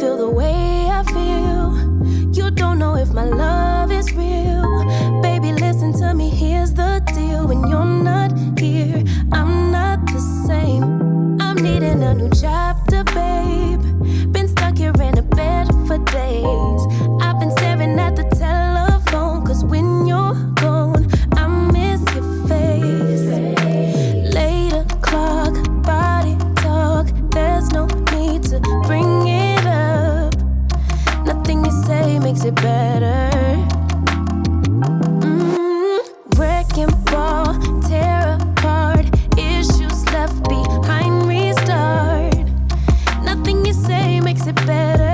feel the way I feel. You don't know if my love is real. Baby, listen to me, here's the deal. When you're not here, I'm not the same. I'm needing a new chapter, babe. Been stuck here in a bed for days. I've been staring at the telephone, cause when you're gone, I miss your face. Late o'clock, body talk. There's no need to bring it up. Nothing you say makes it better. Wrecking ball, tear apart. Issues left behind, restart. Nothing you say makes it better.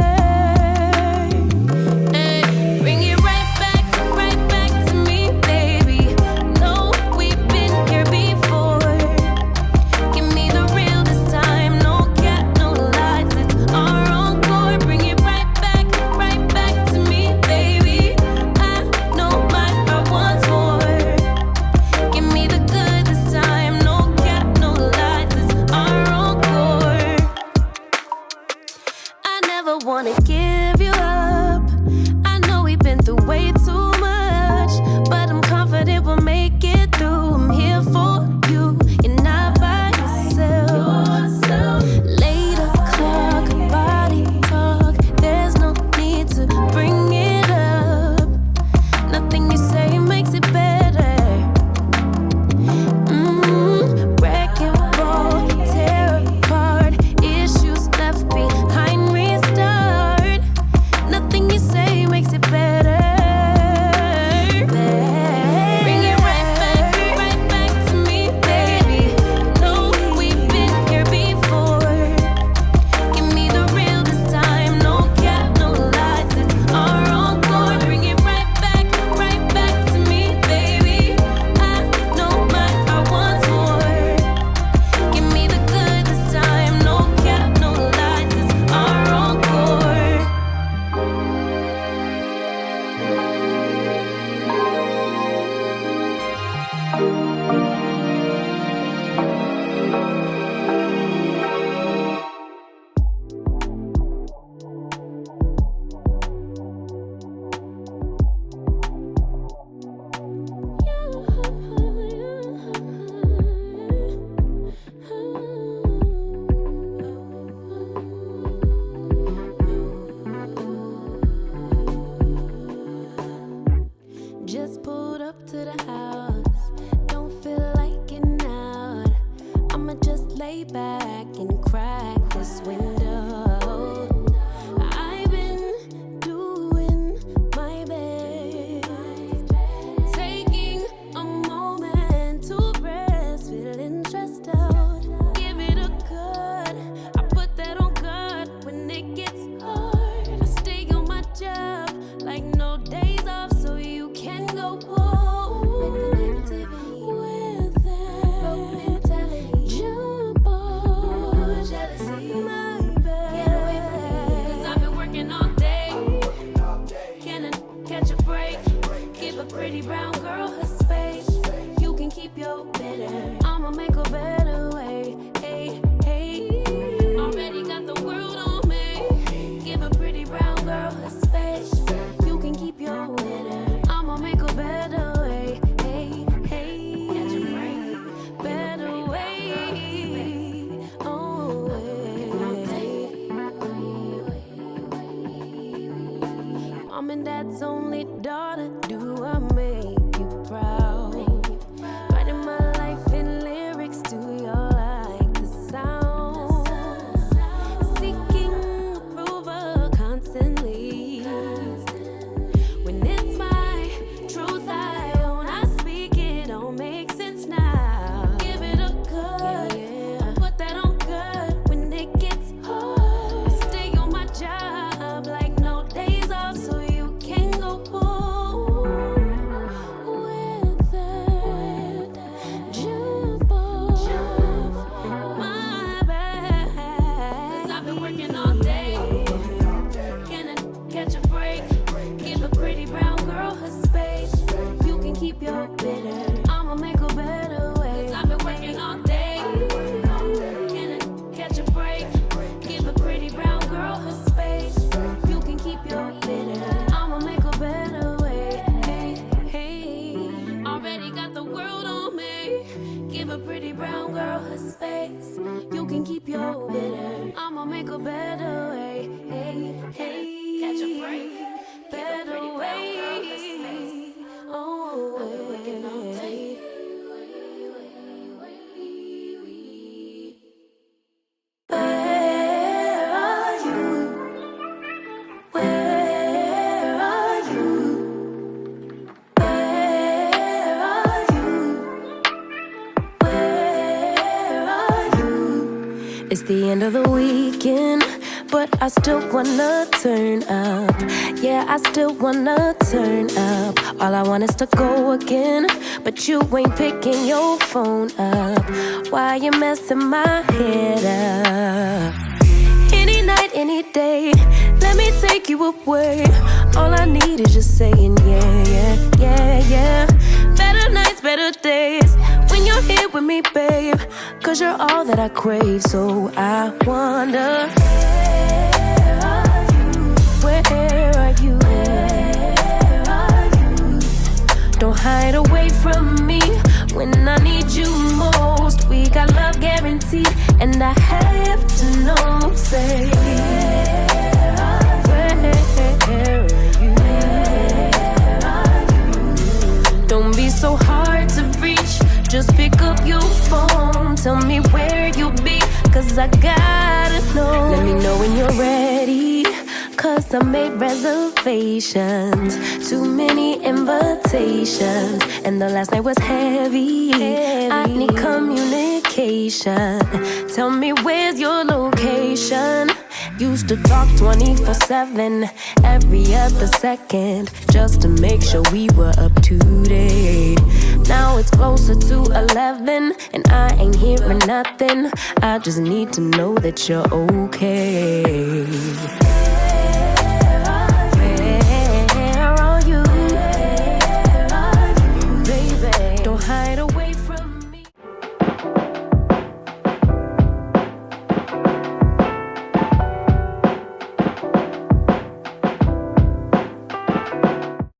Bring it right back to me, baby. No, we've been here before. Give me the real this time. No cap, no lies. It's our encore. Bring it right back to me, baby. I know my heart wants more. Give me the good this time. No cap, no lies. It's our encore. I never wanna give you up. I know we've been through way too much, but I'm confident we'll make it through. I'm here for you. You're not by yourself. Late o'clock, body talk. There's no need to bring it up. Nothing you say makes it better. Wrecking ball, tear apart. Issues left behind, restart. Nothing you say makes it better. Bring it right back to me, baby. No, we've been here before. Give me the real this time. No cap, no lies. It's our encore. Bring it right back to me, baby. I know my heart wants more. Give me the good this time. No cap, no lies. It's our encore. Just pulled up to the house. Don't feel like getting out. I'ma just lay back and crack this window. I've been doing my best, taking a moment to rest, feeling stressed out. Give it a cut. I put that on God when it gets hard. I stay on my job like no days off, so you can go home with the negativity, with that broke mentality. Jump on jealousy, my bad. Get away from me, 'cause I've been working all day. Can I catch a break? Give a pretty brown girl her space. You can keep your bitter. I'ma make a better way. Hey, hey. Already got the world on me. Give a pretty brown girl her space. You can keep your bitter. I'ma make a better way. Hey, hey. Catch a break. Better way. Oh, Mom and Dad's only daughter. Do I make you proud? Writing my life in lyrics. Do you like the sound? Seeking approval constantly. When it's my truth I own, I speak it. Don't make sense now. Give it a cut. Put that on cut when it gets hard. I stay on my job like no days off, so you can go home. ways. You can keep your bitter. I'ma make a better way. Hey, hey, catch a break. Better way. Oh, hey. Where are you? Where are you? Where are you? Where are you? It's the end of the weekend, but I still wanna turn up. Yeah, I still wanna turn up. All I want is to go again, but you ain't picking your phone up. Why you messing my head up? Any night, any day, let me take you away. All I need is just saying yeah, yeah, yeah, yeah. Better nights, better days, when you're here with me, babe. Cause you're all that I crave, so I wonder, where are you? Where are you? Where are you? Don't hide away from me when I need you most. We got love guaranteed, and I have to know, say, where are you? Where are you? Don't be so hard to reach, just pick up your phone. Tell me where you'll be, cause I gotta know. Let me know when you're ready, cause I made reservations. Too many invitations, and the last night was heavy. I need communication. Tell me where's your location. Used to talk 24/7, every other second, just to make sure we were up to date. Now it's closer to 11, and I ain't hearing nothing. I just need to know that you're okay.